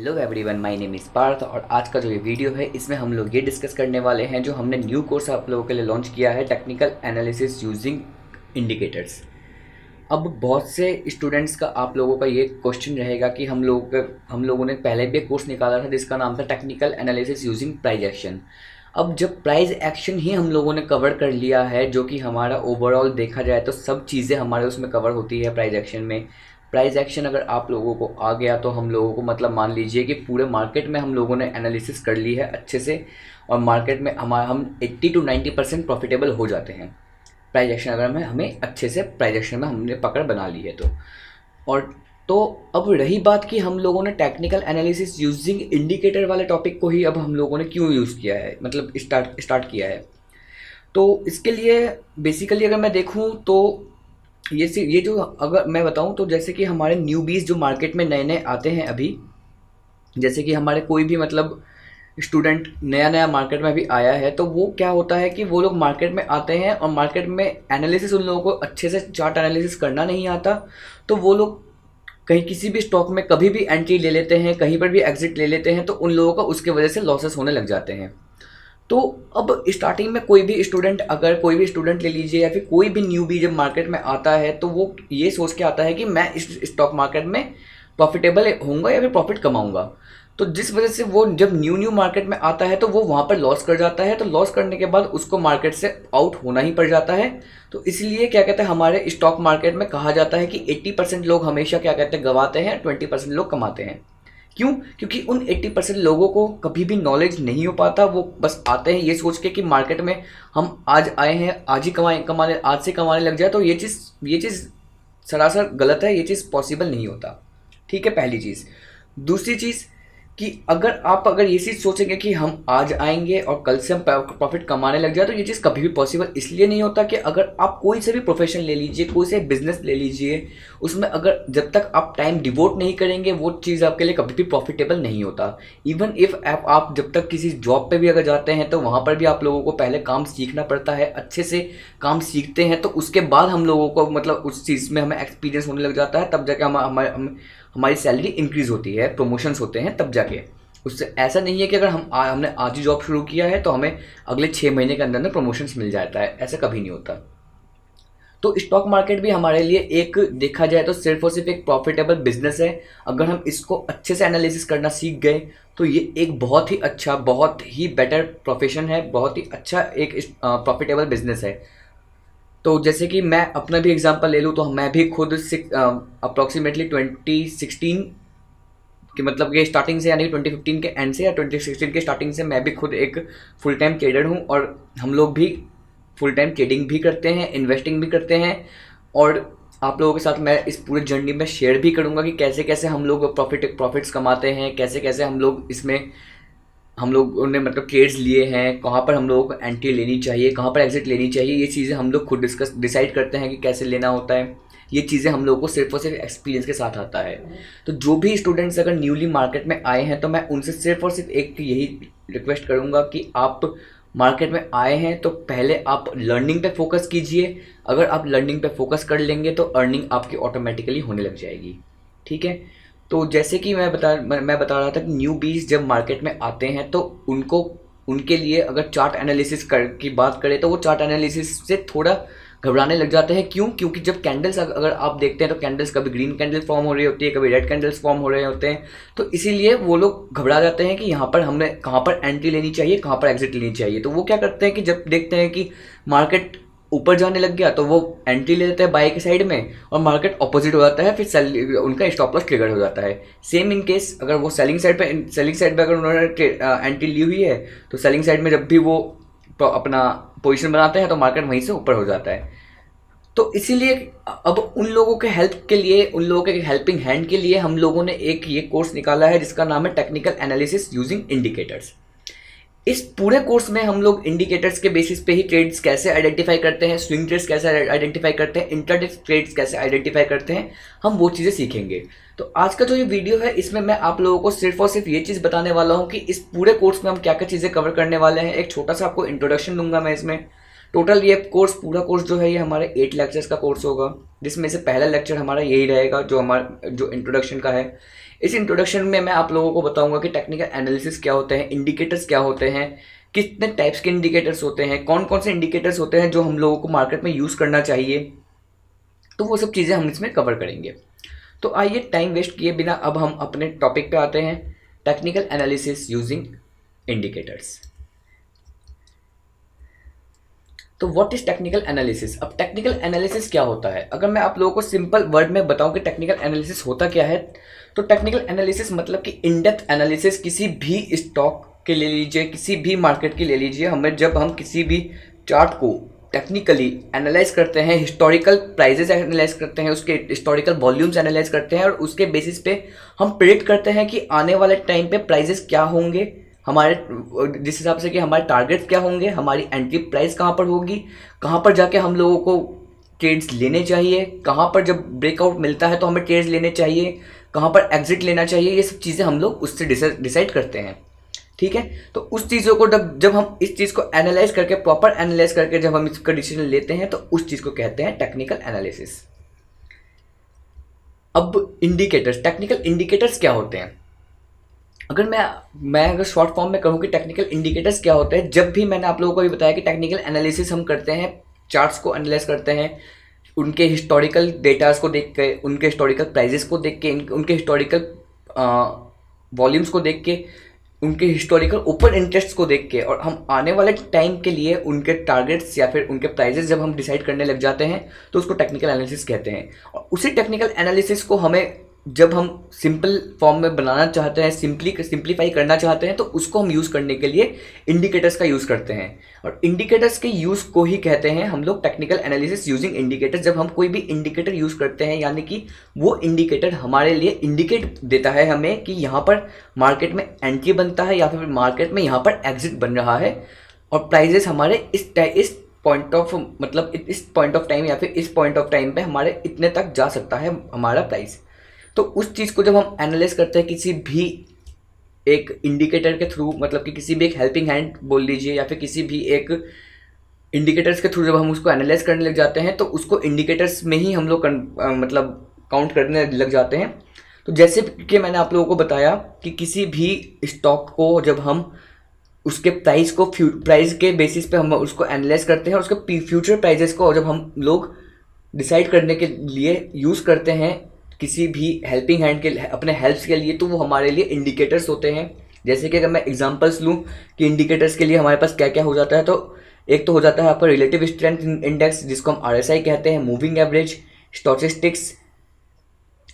Hello everyone, my name is Parth. और आज का जो ये वीडियो है इसमें हम लोग ये डिस्कस करने वाले हैं जो हमने न्यू कोर्स आप लोगों के लिए लॉन्च किया है, टेक्निकल एनालिसिस यूजिंग इंडिकेटर्स। अब बहुत से स्टूडेंट्स का आप लोगों का ये क्वेश्चन रहेगा कि हम लोगों ने पहले भी एक कोर्स निकाला था जिसका नाम था technical analysis using price action. अब जब प्राइस एक्शन ही हम लोगों ने कवर कर लिया है, जो कि हमारा ओवरऑल देखा जाए तो सब चीज़ें हमारे उसमें कवर होती है प्राइस एक्शन में। प्राइस एक्शन अगर आप लोगों को आ गया तो हम लोगों को मतलब मान लीजिए कि पूरे मार्केट में हम लोगों ने एनालिसिस कर ली है अच्छे से, और मार्केट में हम 80 to 90% प्रॉफिटेबल हो जाते हैं प्राइस एक्शन अगर हमें अच्छे से प्राइस एक्शन में हमने पकड़ बना ली है तो। और तो अब रही बात कि हम लोगों ने टेक्निकल एनालिसिस यूजिंग इंडिकेटर वाले टॉपिक को ही अब हम लोगों ने क्यों यूज़ किया है, मतलब स्टार्ट किया है। तो इसके लिए बेसिकली अगर मैं देखूं तो ये जो अगर मैं बताऊं तो जैसे कि हमारे न्यूबीज़ जो मार्केट में नए नए आते हैं अभी, जैसे कि हमारे कोई भी मतलब स्टूडेंट नया नया मार्केट में अभी आया है, तो वो क्या होता है कि वो लोग मार्केट में आते हैं और मार्केट में एनालिसिस उन लोगों को अच्छे से चार्ट एनालिसिस करना नहीं आता, तो वो लोग कहीं किसी भी स्टॉक में कभी भी एंट्री ले लेते हैं, कहीं पर भी एग्जिट ले लेते हैं, तो उन लोगों का उसके वजह से लॉसेस होने लग जाते हैं। तो अब स्टार्टिंग में कोई भी स्टूडेंट ले लीजिए या फिर कोई भी न्यूबी जब मार्केट में आता है तो वो ये सोच के आता है कि मैं इस स्टॉक मार्केट में प्रॉफिटेबल होऊंगा या फिर प्रॉफिट कमाऊंगा। तो जिस वजह से वो जब न्यू मार्केट में आता है तो वो वहाँ पर लॉस कर जाता है, तो लॉस करने के बाद उसको मार्केट से आउट होना ही पड़ जाता है। तो इसलिए क्या कहते हैं, हमारे स्टॉक मार्केट में कहा जाता है कि 80% लोग हमेशा क्या कहते हैं गवाते हैं, 20% लोग कमाते हैं। क्यों? क्योंकि उन 80% लोगों को कभी भी नॉलेज नहीं हो पाता। वो बस आते हैं ये सोच के कि मार्केट में हम आज आए हैं, आज ही कमाने आज से कमाने लग जाए, तो ये चीज़ सरासर गलत है, ये चीज़ पॉसिबल नहीं होता। ठीक है, पहली चीज़। दूसरी चीज़ कि अगर ये चीज़ सोचेंगे कि हम आज आएंगे और कल से हम प्रॉफिट कमाने लग जाए, तो ये चीज़ कभी भी पॉसिबल इसलिए नहीं होता कि अगर आप कोई से भी प्रोफेशन ले लीजिए, कोई से बिजनेस ले लीजिए, उसमें अगर जब तक आप टाइम डिवोट नहीं करेंगे वो चीज़ आपके लिए कभी भी प्रॉफिटेबल नहीं होता। इवन इफ आप जब तक किसी जॉब पे भी अगर जाते हैं तो वहाँ पर भी आप लोगों को पहले काम सीखना पड़ता है, अच्छे से काम सीखते हैं तो उसके बाद हम लोगों को मतलब उस चीज़ में हमें एक्सपीरियंस होने लग जाता है, तब जाके हमारी सैलरी इंक्रीज होती है, प्रमोशंस होते हैं तब जाके। उससे ऐसा नहीं है कि अगर हमने आज ही जॉब शुरू किया है तो हमें अगले 6 महीने के अंदर में प्रमोशंस मिल जाता है, ऐसा कभी नहीं होता। तो स्टॉक मार्केट भी हमारे लिए एक देखा जाए तो सिर्फ और सिर्फ एक प्रॉफिटेबल बिजनेस है। अगर हम इसको अच्छे से एनालिसिस करना सीख गए तो ये एक बहुत ही अच्छा, बहुत ही बेटर प्रोफेशन है, बहुत ही अच्छा एक प्रॉफिटेबल बिजनेस है। तो जैसे कि मैं अपना भी एग्जांपल ले लूँ तो मैं भी खुद अप्रॉक्सीमेटली 2016 कि मतलब ये स्टार्टिंग से, यानी 2015 के एंड से या 2016 के स्टार्टिंग से मैं भी खुद एक फुल टाइम ट्रेडर हूँ, और हम लोग भी फुल टाइम ट्रेडिंग भी करते हैं, इन्वेस्टिंग भी करते हैं। और आप लोगों के साथ मैं इस पूरे जर्नी में शेयर भी करूँगा कि कैसे कैसे हम लोग प्रॉफिट्स कमाते हैं, कैसे कैसे हम लोगों ने मतलब ट्रेड्स लिए हैं, कहाँ पर हम लोगों को एंट्री लेनी चाहिए, कहाँ पर एग्जिट लेनी चाहिए, ये चीज़ें हम लोग खुद डिसाइड करते हैं कि कैसे लेना होता है। ये चीज़ें हम लोगों को सिर्फ और सिर्फ एक्सपीरियंस के साथ आता है। तो जो भी स्टूडेंट्स अगर न्यूली मार्केट में आए हैं तो मैं उनसे सिर्फ और सिर्फ एक यही रिक्वेस्ट करूँगा कि आप मार्केट में आए हैं तो पहले आप लर्निंग पे फोकस कीजिए। अगर आप लर्निंग पे फोकस कर लेंगे तो अर्निंग आपकी ऑटोमेटिकली होने लग जाएगी। ठीक है, तो जैसे कि मैं बता रहा था कि न्यूबीज जब मार्केट में आते हैं तो उनके लिए अगर चार्ट एनालिसिस की बात करें तो वो चार्ट एनालिसिस से थोड़ा घबराने लग जाते हैं। क्यों? क्योंकि जब कैंडल्स अगर आप देखते हैं तो कैंडल्स कभी ग्रीन कैंडल फॉर्म हो रही होती है, कभी रेड कैंडल्स फॉर्म हो रहे होते हैं, तो इसीलिए वो लोग घबरा जाते हैं कि यहाँ पर हमें कहाँ पर एंट्री लेनी चाहिए, कहाँ पर एग्जिट लेनी चाहिए। तो वो क्या करते हैं कि जब देखते हैं कि मार्केट ऊपर जाने लग गया तो वो एंट्री ले लेते हैं बाई के साइड में, और मार्केट ऑपोजिट हो जाता है, फिर उनका स्टॉप लॉस ट्रिगर हो जाता है। सेम इन केस अगर वो सेलिंग साइड पे अगर उन्होंने एंट्री ली हुई है तो सेलिंग साइड में जब भी वो अपना पोजीशन बनाते हैं तो मार्केट वहीं से ऊपर हो जाता है। तो इसीलिए अब उन लोगों के हेल्प के लिए, उन लोगों के हेल्पिंग हैंड के लिए हम लोगों ने एक ये कोर्स निकाला है जिसका नाम है टेक्निकल एनालिसिस यूजिंग इंडिकेटर्स। इस पूरे कोर्स में हम लोग इंडिकेटर्स के बेसिस पे ही ट्रेड्स कैसे आइडेंटिफाई करते हैं, स्विंग ट्रेड्स कैसे आइडेंटिफाई करते हैं, इंट्राडे ट्रेड्स कैसे आइडेंटिफाई करते हैं, हम वो चीज़ें सीखेंगे। तो आज का जो ये वीडियो है इसमें मैं आप लोगों को सिर्फ और सिर्फ ये चीज़ बताने वाला हूँ कि इस पूरे कोर्स में हम क्या क्या चीज़ें कवर करने वाले हैं। एक छोटा सा आपको इंट्रोडक्शन दूंगा मैं इसमें। टोटल ये पूरा कोर्स जो है ये हमारे 8 लेक्चर्स का कोर्स होगा, जिसमें से पहला लेक्चर हमारा यही रहेगा जो इंट्रोडक्शन का है। इस इंट्रोडक्शन में मैं आप लोगों को बताऊंगा कि टेक्निकल एनालिसिस क्या होते हैं, इंडिकेटर्स क्या होते हैं, कितने टाइप्स के इंडिकेटर्स होते हैं, कौन कौन से इंडिकेटर्स होते हैं जो हम लोगों को मार्केट में यूज़ करना चाहिए। तो वो सब चीज़ें हम इसमें कवर करेंगे। तो आइए टाइम वेस्ट किए बिना अब हम अपने टॉपिक पे आते हैं, टेक्निकल एनालिसिस यूजिंग इंडिकेटर्स। तो व्हाट इज टेक्निकल एनालिसिस। अब टेक्निकल एनालिसिस क्या होता है, अगर मैं आप लोगों को सिंपल वर्ड में बताऊं कि टेक्निकल एनालिसिस होता क्या है, तो टेक्निकल एनालिसिस मतलब कि इन डेप्थ एनालिसिस किसी भी स्टॉक के ले लीजिए, किसी भी मार्केट की ले लीजिए, हमें जब हम किसी भी चार्ट को टेक्निकली एनालाइज करते हैं, हिस्टोरिकल प्राइजेस एनालाइज करते हैं, उसके हिस्टोरिकल वॉल्यूम्स एनालाइज करते हैं और उसके बेसिस पे हम प्रेडिक्ट करते हैं कि आने वाले टाइम पे प्राइजेस क्या होंगे, हमारे जिस हिसाब से कि हमारे टारगेट्स क्या होंगे, हमारी एंट्री प्राइस कहाँ पर होगी, कहाँ पर जाके हम लोगों को ट्रेड्स लेने चाहिए, कहाँ पर जब ब्रेकआउट मिलता है तो हमें ट्रेड्स लेने चाहिए, कहाँ पर एग्जिट लेना चाहिए, ये सब चीज़ें हम लोग उससे डिसाइड करते हैं। ठीक है, तो उस चीज़ों को जब जब हम इस चीज़ को एनालाइज करके, प्रॉपर एनालाइज करके जब हम इसका डिसीजन लेते हैं तो उस चीज़ को कहते हैं टेक्निकल एनालिसिस। अब इंडिकेटर्स, टेक्निकल इंडिकेटर्स क्या होते हैं, अगर मैं अगर शॉर्ट फॉर्म में कहूँ कि टेक्निकल इंडिकेटर्स क्या होते हैं, जब भी मैंने आप लोगों को ये बताया कि टेक्निकल एनालिसिस हम करते हैं, चार्ट्स को एनालाइज करते हैं, उनके हिस्टोरिकल डेटास को देख के, उनके हिस्टोरिकल प्राइजेस को देख के, उनके हिस्टोरिकल वॉल्यूम्स को देख के, उनके हिस्टोरिकल ओपन इंटरेस्ट को देख के, और हम आने वाले टाइम के लिए उनके टारगेट्स या फिर उनके प्राइजेस जब हम डिसाइड करने लग जाते हैं तो उसको टेक्निकल एनालिसिस कहते हैं। और उसी टेक्निकल एनालिसिस को हमें जब हम सिंपल फॉर्म में बनाना चाहते हैं, सिंप्लीफाई करना चाहते हैं, तो उसको हम यूज़ करने के लिए इंडिकेटर्स का यूज़ करते हैं। और इंडिकेटर्स के यूज़ को ही कहते हैं हम लोग टेक्निकल एनालिसिस यूजिंग इंडिकेटर्स। जब हम कोई भी इंडिकेटर यूज़ करते हैं, यानी कि वो इंडिकेटर हमारे लिए इंडिकेट देता है हमें कि यहाँ पर मार्केट में एंट्री बनता है या फिर मार्केट में यहाँ पर एग्जिट बन रहा है, और प्राइजेस हमारे इस पॉइंट ऑफ मतलब इस पॉइंट ऑफ टाइम या फिर इस पॉइंट ऑफ टाइम पे हमारे इतने तक जा सकता है हमारा प्राइस। तो उस चीज़ को जब हम एनालाइज करते हैं किसी भी एक इंडिकेटर के थ्रू, मतलब कि किसी भी एक हेल्पिंग हैंड बोल लीजिए या फिर किसी भी एक इंडिकेटर्स के थ्रू जब हम उसको एनालाइज करने लग जाते हैं, तो उसको इंडिकेटर्स में ही हम लोग मतलब काउंट करने लग जाते हैं। तो जैसे कि मैंने आप लोगों को बताया कि किसी भी स्टॉक को जब हम उसके प्राइस के बेसिस पे हम उसको एनालाइज करते हैं, और उसके फ्यूचर प्राइजेस को जब हम लोग डिसाइड करने के लिए यूज़ करते हैं किसी भी हेल्पिंग हैंड के अपने हेल्प्स के लिए, तो वो हमारे लिए इंडिकेटर्स होते हैं। जैसे कि अगर मैं एग्जांपल्स लूँ कि इंडिकेटर्स के लिए हमारे पास क्या क्या हो जाता है, तो एक तो हो जाता है आपका रिलेटिव स्ट्रेंथ इंडेक्स, जिसको हम RSI कहते हैं, मूविंग एवरेज, स्टोचस्टिक्स,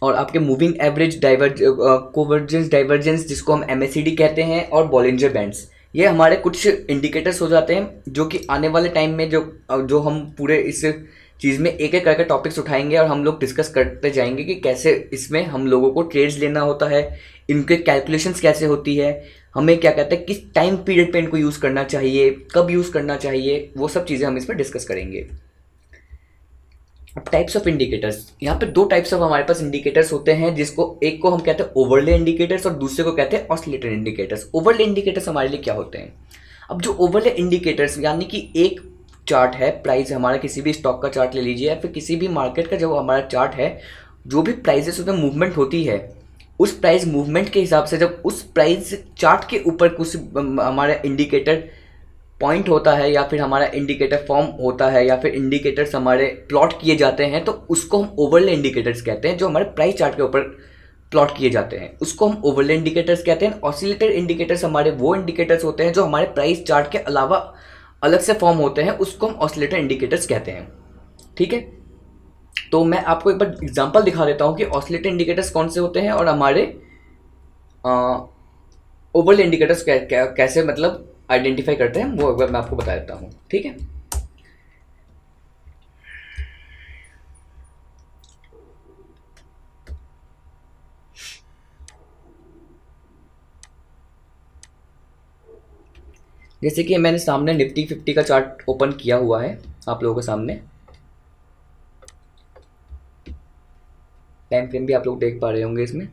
और आपके मूविंग एवरेज कोवर्जेंस डाइवर्जेंस, जिसको हम MACD कहते हैं, और बॉलिंजर बैंड्स। ये हमारे कुछ इंडिकेटर्स हो जाते हैं जो कि आने वाले टाइम में जो हम पूरे इस चीज़ में एक एक करके टॉपिक्स उठाएंगे और हम लोग डिस्कस करते जाएंगे कि कैसे इसमें हम लोगों को ट्रेड्स लेना होता है, इनके कैलकुलेशंस कैसे होती है, हमें क्या कहते हैं किस टाइम पीरियड पे इनको यूज़ करना चाहिए, कब यूज़ करना चाहिए, वो सब चीज़ें हम इसमें डिस्कस करेंगे। अब टाइप्स ऑफ इंडिकेटर्स, यहाँ पे दो टाइप्स ऑफ हमारे पास इंडिकेटर्स होते हैं, जिसको एक को हम कहते हैं ओवरले इंडिकेटर्स और दूसरे को कहते हैं ऑसिलेटर इंडिकेटर्स। ओवरले इंडिकेटर्स हमारे लिए क्या होते हैं, अब जो ओवरले इंडिकेटर्स यानी कि एक चार्ट है, प्राइस हमारा किसी भी स्टॉक का चार्ट ले लीजिए या फिर किसी भी मार्केट का जो हमारा चार्ट है, जो भी प्राइजेस उसमें मूवमेंट होती है, उस प्राइस मूवमेंट के हिसाब से जब उस प्राइस चार्ट के ऊपर कुछ हमारा इंडिकेटर पॉइंट होता है या फिर हमारा इंडिकेटर फॉर्म होता है या फिर इंडिकेटर्स हमारे प्लॉट किए जाते हैं, तो उसको हम ओवरले इंडिकेटर्स कहते हैं। जो हमारे प्राइस चार्ट के ऊपर प्लॉट किए जाते हैं उसको हम ओवरले इंडिकेटर्स कहते हैं। ऑसिलेटर इंडिकेटर्स हमारे वो इंडिकेटर्स होते हैं जो हमारे प्राइस चार्ट के अलावा अलग से फॉर्म होते हैं, उसको हम ऑसिलेटर इंडिकेटर्स कहते हैं। ठीक है, तो मैं आपको एक बार एग्जांपल दिखा देता हूँ कि ऑसिलेटर इंडिकेटर्स कौन से होते हैं और हमारे ओवरले इंडिकेटर्स कैसे मतलब आइडेंटिफाई करते हैं, वो एक बार मैं आपको बता देता हूँ। ठीक है, जैसे कि मैंने सामने निफ्टी 50 का चार्ट ओपन किया हुआ है आप लोगों के सामने, टाइम फ्रेम भी आप लोग देख पा रहे होंगे इसमें।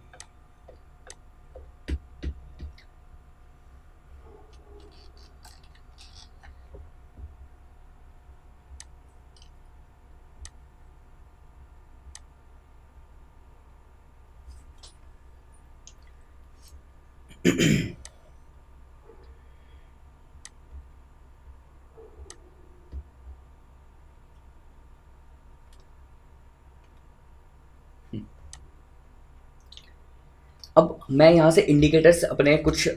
अब मैं यहाँ से इंडिकेटर्स अपने कुछ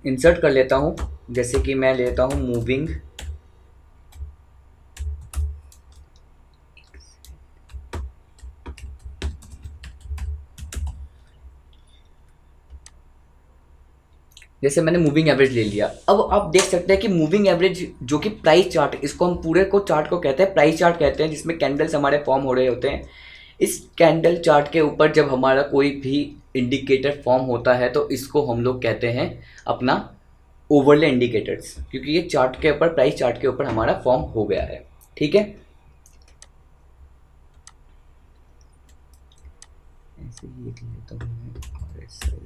इंसर्ट कर लेता हूँ, जैसे कि मैं लेता हूँ मूविंग जैसे मैंने मूविंग एवरेज ले लिया। अब आप देख सकते हैं कि मूविंग एवरेज जो कि प्राइस चार्ट, इसको हम पूरे को चार्ट को कहते हैं प्राइस चार्ट कहते हैं, जिसमें कैंडल्स हमारे फॉर्म हो रहे होते हैं। इस कैंडल चार्ट के ऊपर जब हमारा कोई भी इंडिकेटर फॉर्म होता है तो इसको हम लोग कहते हैं अपना ओवरले इंडिकेटर्स, क्योंकि ये चार्ट के ऊपर, प्राइस चार्ट के ऊपर हमारा फॉर्म हो गया है। ठीक है, ऐसे ही लिख लेता हूँ मैं।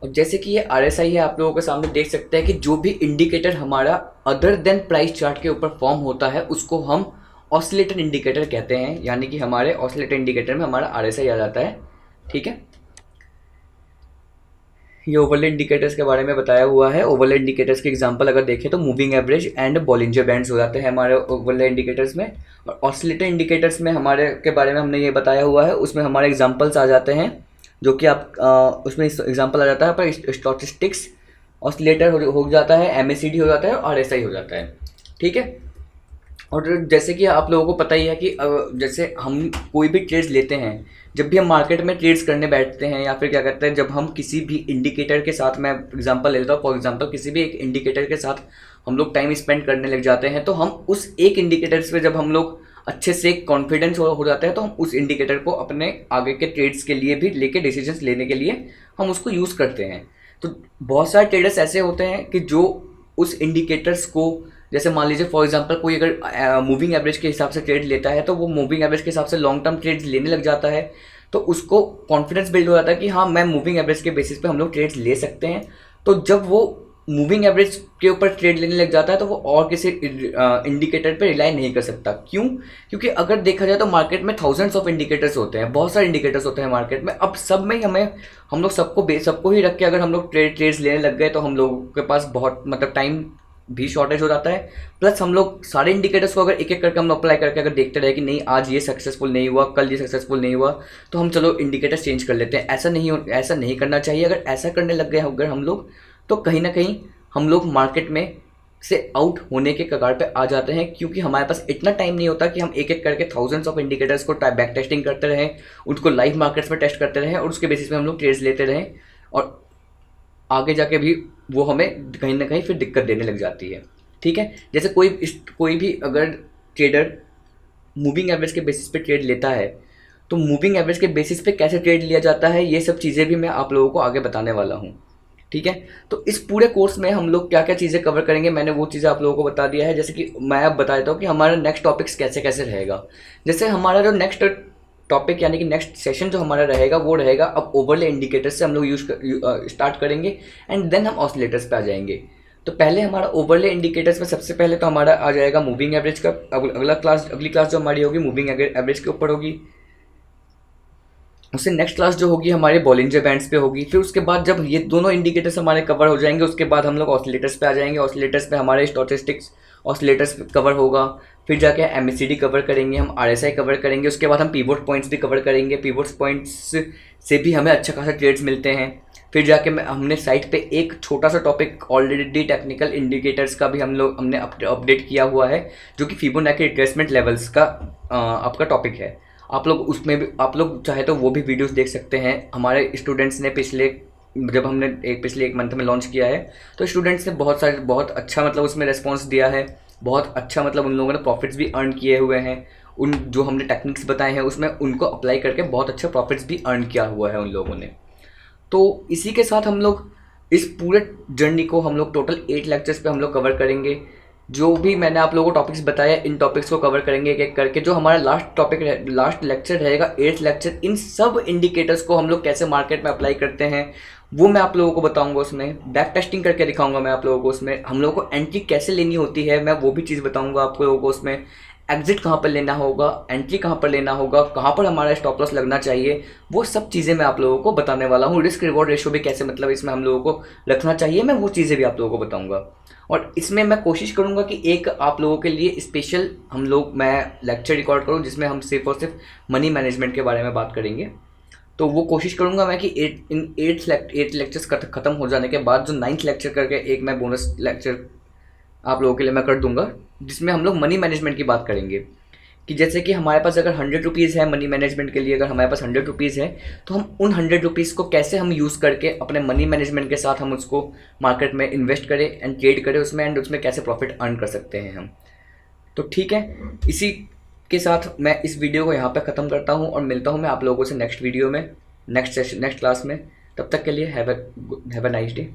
और जैसे कि ये RSI है, आप लोगों के सामने देख सकते हैं कि जो भी इंडिकेटर हमारा अदर देन प्राइस चार्ट के ऊपर फॉर्म होता है उसको हम ऑसिलेटर इंडिकेटर कहते हैं, यानी कि हमारे ऑसिलेटर इंडिकेटर में हमारा RSI आ जाता है। ठीक है, ये ओवरले इंडिकेटर्स के बारे में बताया हुआ है। ओवरले इंडिकेटर्स के एग्जांपल अगर देखें तो moving average and Bollinger bands हो जाते हैं हमारे ओवरले इंडिकेटर्स में। और ऑसिलेटर इंडिकेटर्स में हमारे के बारे में हमने ये बताया हुआ है, उसमें हमारे एग्जांपल्स आ जाते हैं, जो कि आप उसमें एग्जांपल आ जाता है पर स्टैटिस्टिक्स ऑसिलेटर हो जाता है, MACD हो जाता है और RSI हो जाता है। ठीक है, और जैसे कि आप लोगों को पता ही है कि जैसे हम कोई भी ट्रेड्स लेते हैं, जब भी हम मार्केट में ट्रेड्स करने बैठते हैं या फिर क्या कहते हैं, जब हम किसी भी इंडिकेटर के साथ, मैं एग्जांपल ले लेता हूँ, फॉर एग्जांपल किसी भी एक इंडिकेटर के साथ हम लोग टाइम स्पेंड करने लग जाते हैं, तो हम उस एक इंडिकेटर्स पे जब हम लोग अच्छे से कॉन्फिडेंस हो जाता है तो हम उस इंडिकेटर को अपने आगे के ट्रेड्स के लिए भी लेके डिसीजंस लेने के लिए हम उसको यूज़ करते हैं। तो बहुत सारे ट्रेडर्स ऐसे होते हैं कि जो उस इंडिकेटर्स को, जैसे मान लीजिए फॉर एग्जांपल कोई अगर मूविंग एवरेज के हिसाब से ट्रेड लेता है तो वो मूविंग एवरेज के हिसाब से लॉन्ग टर्म ट्रेड्स लेने लग जाता है, तो उसको कॉन्फिडेंस बिल्ड हो जाता है कि हाँ मैं मूविंग एवरेज के बेसिस पे हम लोग ट्रेड्स ले सकते हैं। तो जब वो मूविंग एवरेज के ऊपर ट्रेड लेने लग जाता है तो वो और किसी इंडिकेटर पे रिलाई नहीं कर सकता। क्यों? क्योंकि अगर देखा जाए तो मार्केट में थाउजेंड्स ऑफ इंडिकेटर्स होते हैं, बहुत सारे इंडिकेटर्स होते हैं मार्केट में। अब सब में ही हम लोग सबको ही रख के अगर हम लोग ट्रेड्स लेने लग गए तो हम लोगों के पास बहुत मतलब टाइम भी शॉर्टेज हो जाता है। प्लस हम लोग सारे इंडिकेटर्स को अगर एक एक करके हम अप्लाई करके अगर देखते रहे कि नहीं आज ये सक्सेसफुल नहीं हुआ, कल ये सक्सेसफुल नहीं हुआ, तो हम चलो इंडिकेटर्स चेंज कर लेते हैं। ऐसा नहीं करना चाहिए। अगर ऐसा करने लग गए अगर हम लोग, तो कहीं ना कहीं हम लोग मार्केट में से आउट होने के कगार पे आ जाते हैं, क्योंकि हमारे पास इतना टाइम नहीं होता कि हम एक एक करके थाउजेंड्स ऑफ इंडिकेटर्स को बैक टेस्टिंग करते रहें, उनको लाइव मार्केट्स में टेस्ट करते रहें और उसके बेसिस पे हम लोग ट्रेड्स लेते रहें, और आगे जाके भी वो हमें कहीं ना कहीं फिर दिक्कत देने लग जाती है। ठीक है, जैसे कोई भी अगर ट्रेडर मूविंग एवरेज के बेसिस पे ट्रेड लेता है तो मूविंग एवरेज के बेसिस पे कैसे ट्रेड लिया जाता है, ये सब चीज़ें भी मैं आप लोगों को आगे बताने वाला हूँ। ठीक है, तो इस पूरे कोर्स में हम लोग क्या क्या चीज़ें कवर करेंगे, मैंने वो चीज़ें आप लोगों को बता दिया है। जैसे कि मैं अब बता देता हूँ कि हमारा नेक्स्ट टॉपिक्स कैसे कैसे रहेगा। जैसे हमारा जो नेक्स्ट टॉपिक यानी कि नेक्स्ट सेशन जो हमारा रहेगा वो रहेगा, अब ओवरले इंडिकेटर्स से हम लोग स्टार्ट करेंगे एंड देन हम ऑसिलेटर्स पे आ जाएंगे। तो पहले हमारा ओवरले इंडिकेटर्स में सबसे पहले तो हमारा आ जाएगा मूविंग एवरेज का। अगली क्लास जो हमारी होगी मूविंग एवरेज के ऊपर होगी। उससे नेक्स्ट क्लास जो होगी हमारे बॉलिंजर बैंड्स पे होगी। फिर उसके बाद जब ये दोनों इंडिकेटर्स हमारे कवर हो जाएंगे उसके बाद हम लोग ऑसिलेटर्स पे आ जाएंगे। ऑसिलेटर्स पे हमारे स्टैटिस्टिक्स ऑसिलेटर्स कवर होगा। फिर जाके MACD कवर करेंगे, हम RSI कवर करेंगे। उसके बाद हम पिवोट पॉइंट्स भी कवर करेंगे। पिवोट पॉइंट्स से भी हमें अच्छा खासा ट्रेड्स मिलते हैं। फिर जाके हमने साइट पे एक छोटा सा टॉपिक ऑलरेडी टेक्निकल इंडिकेटर्स का भी हमने अपडेट किया हुआ है, जो कि फिबोनाची रिट्रेसमेंट लेवल्स का आपका टॉपिक है। आप लोग उसमें भी, आप लोग चाहे तो वो भी वीडियोस देख सकते हैं। हमारे स्टूडेंट्स ने जब हमने पिछले एक मंथ में लॉन्च किया है तो स्टूडेंट्स ने बहुत अच्छा मतलब उसमें रिस्पॉन्स दिया है। बहुत अच्छा मतलब उन लोगों ने प्रॉफिट्स भी अर्न किए हुए हैं। उन जो हमने टेक्निक्स बताए हैं उसमें उनको अप्लाई करके बहुत अच्छा प्रॉफिट्स भी अर्न किया हुआ है उन लोगों ने। तो इसी के साथ हम लोग इस पूरे जर्नी को हम लोग टोटल 8 लेक्चर्स पे हम लोग कवर करेंगे। जो भी मैंने आप लोगों को टॉपिक्स बताया इन टॉपिक्स को कवर करेंगे एक एक करके। जो हमारा लास्ट लेक्चर रहेगा 8th लेक्चर, इन सब इंडिकेटर्स को हम लोग कैसे मार्केट में अप्लाई करते हैं वो मैं आप लोगों को बताऊंगा। उसमें बैक टेस्टिंग करके दिखाऊंगा मैं आप लोगों को। उसमें हम लोगों को एंट्री कैसे लेनी होती है मैं वो भी चीज़ बताऊंगा आप लोगों को। उसमें एग्जिट कहाँ पर लेना होगा, एंट्री कहाँ पर लेना होगा, कहाँ पर हमारा स्टॉप लॉस लगना चाहिए, वो सब चीज़ें मैं आप लोगों को बताने वाला हूँ। रिस्क रिवॉर्ड रेशो भी कैसे मतलब इसमें हम लोगों को रखना चाहिए, मैं वो चीज़ें भी आप लोगों को बताऊँगा। और इसमें मैं कोशिश करूँगा कि एक आप लोगों के लिए स्पेशल मैं लेक्चर रिकॉर्ड करूँ जिसमें हम सिर्फ और सिर्फ मनी मैनेजमेंट के बारे में बात करेंगे। तो वो कोशिश करूँगा मैं कि एट लेक्चर्स ख़त्म हो जाने के बाद जो 9th लेक्चर करके एक मैं बोनस लेक्चर आप लोगों के लिए मैं कर दूंगा, जिसमें हम लोग मनी मैनेजमेंट की बात करेंगे। कि जैसे कि हमारे पास अगर 100 रुपीज़ है मनी मैनेजमेंट के लिए, अगर हमारे पास 100 रुपीज़ है तो हम उन 100 रुपीज़ को कैसे हम यूज़ करके अपने मनी मैनेजमेंट के साथ हम उसको मार्केट में इन्वेस्ट करें एंड ट्रेड करें उसमें, एंड उसमें कैसे प्रॉफिट अर्न कर सकते हैं हम। तो ठीक है, इसी के साथ मैं इस वीडियो को यहाँ पर ख़त्म करता हूँ और मिलता हूँ मैं आप लोगों से नेक्स्ट वीडियो में, नेक्स्ट क्लास में। तब तक के लिए हैव अ नाइस डे।